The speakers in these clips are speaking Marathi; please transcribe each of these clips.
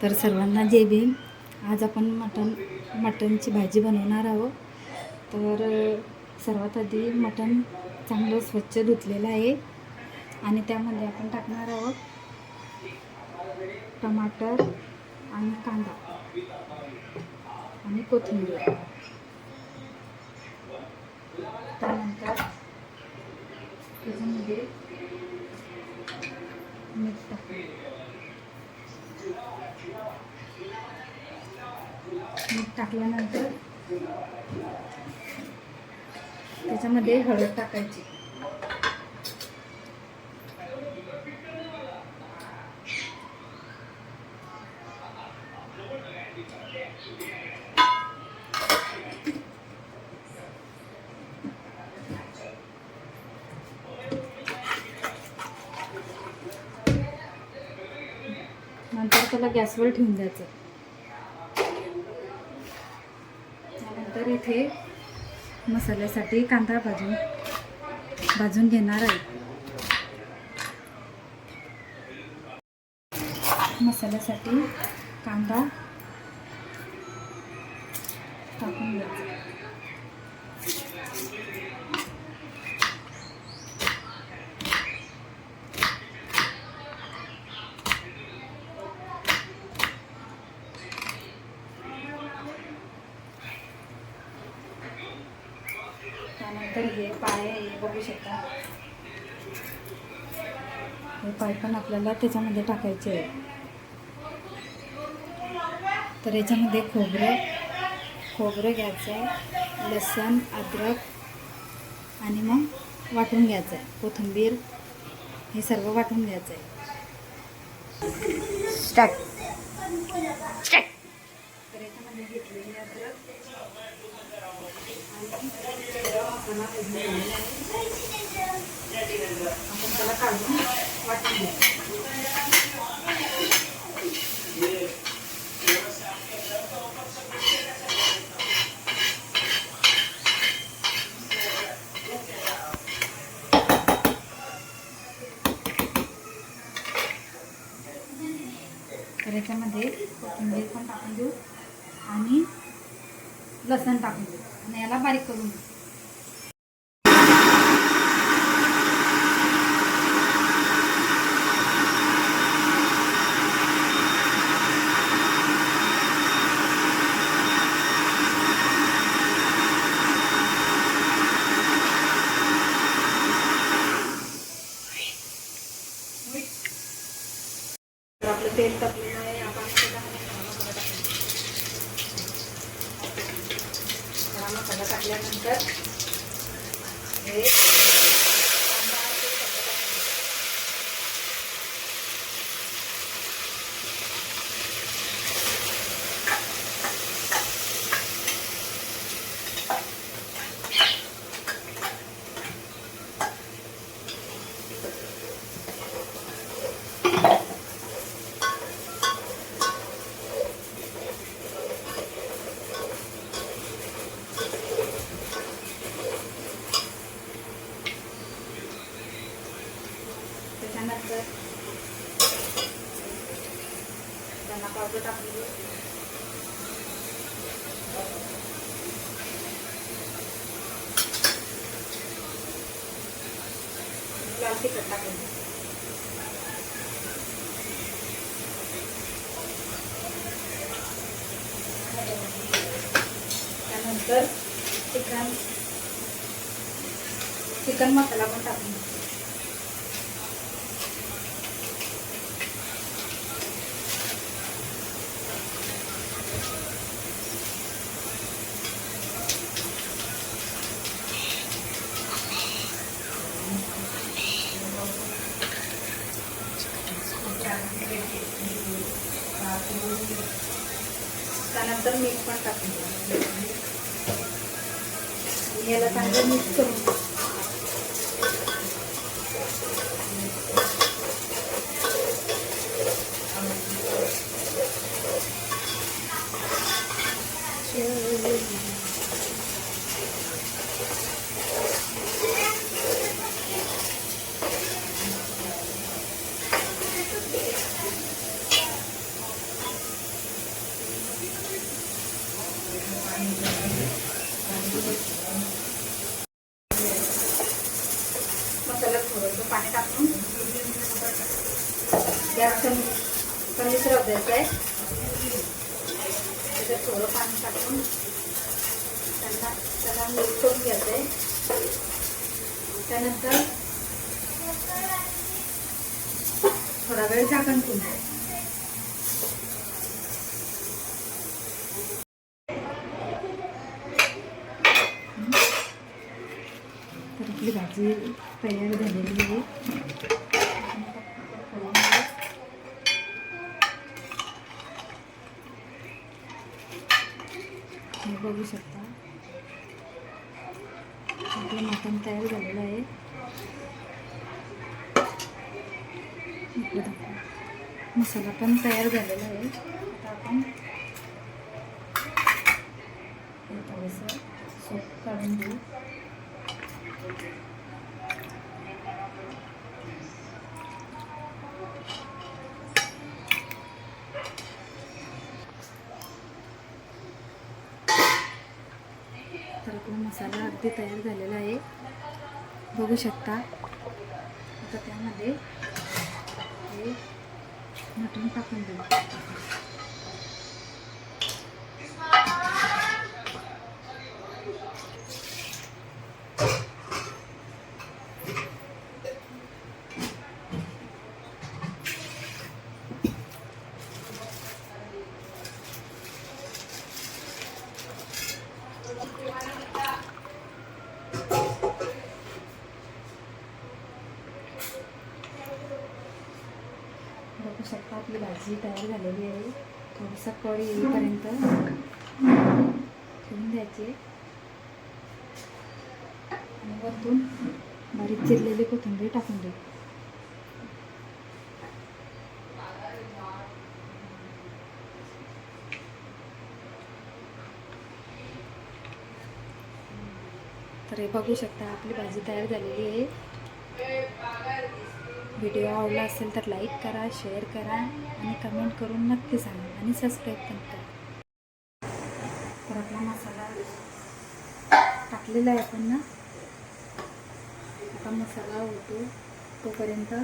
तर सर्वांना जय भीम. आज आपण मटनची भाजी बनवणार आहोत. तर सर्वात आधी मटन चांगलं स्वच्छ धुतलेलं आहे आणि त्यामध्ये आपण टाकणार आहोत टमाटर आणि कांदा आणि कोथिंबीर. त्यानंतर त्याच्यामध्ये मीठ टाकल्यानंतर त्याच्यामध्ये हळद टाकायची. नंतर त्याला गॅसवर ठेवून द्यायचं. त्यानंतर इथे मसाल्यासाठी कांदा भाजून घेणार आहे. मसाल्यासाठी कांदा टाकून घ्यायचा. त्यानंतर हे पाय बघू शकता, हे पाय पण आपल्याला त्याच्यामध्ये टाकायचे आहे. तर याच्यामध्ये खोबरं घ्यायचं आहे, लसूण, अद्रक आणि मग वाटून घ्यायचं आहे. कोथिंबीर हे सर्व वाटून घ्यायचं आहे. स्टार्ट. तर याच्यामध्ये घेतलेली अद्रक आपण त्याला काढून वाटून घ्यायचं. तर याच्यामध्ये कोथिंबीर पण टाकून देऊ आणि लसूण टाकून देऊ आणि याला बारीक करून देऊ. आपलं तेल तापलेलं आहे. आपण मसाला टाकल्यानंतर हे त्याच्यानंतर धना पावडर टाकली, लाल तिखट टाकून, त्यानंतर चिकन मसाला पण टाकून. त्यानंतर मीठ पण टाकून याला चांगलं मिक्स करून. गॅस कमीच राहू द्यायचा आहे. त्याच्यात थोडं पाणी टाकून त्याला मिक्स करून घ्यायचं आहे. त्यानंतर थोडा वेळ झाकण ठेवून तर आपली भाजी तयार झालेली आहे. बघू शकता आपलं मटण तयार झालेलं आहे. मसाला पण तयार झालेला आहे. आता आपण थोडंसं सूप काढून घेऊ. तर आपला मसाला अगदी तयार झालेला आहे. बघू शकता. आता त्यामध्ये हे मटण टाकून देऊ. बघू शकता आपली भाजी तयार झालेली आहे. थोडंसं कढी येईपर्यंत ठेवून द्यायची आणि वरतून बारीक चिरलेली कोथिंबीर टाकून देऊ. तर हे बघू शकता आपली भाजी तयार झालेली आहे. व्हिडिओ आवडला असेल तर लाईक करा, शेअर करा आणि कमेंट करून नक्की सांगा आणि सबस्क्राईब पण करा. तर आपला मसाला टाकलेला आहे आपण ना. आता मसाला होतो तोपर्यंत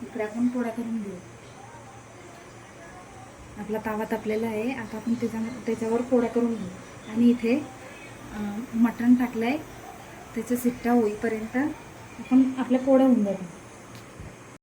इकडे आपण पोळ्या करून घेऊ. आपला तावा तापलेला आहे. आता आपण त्याच्यावर पोळ्या करून घेऊ. आणि इथे मटण टाकलं आहे. त्याच्या शिट्ट्या होईपर्यंत आपण आपल्या पोळ्या होऊन जातो.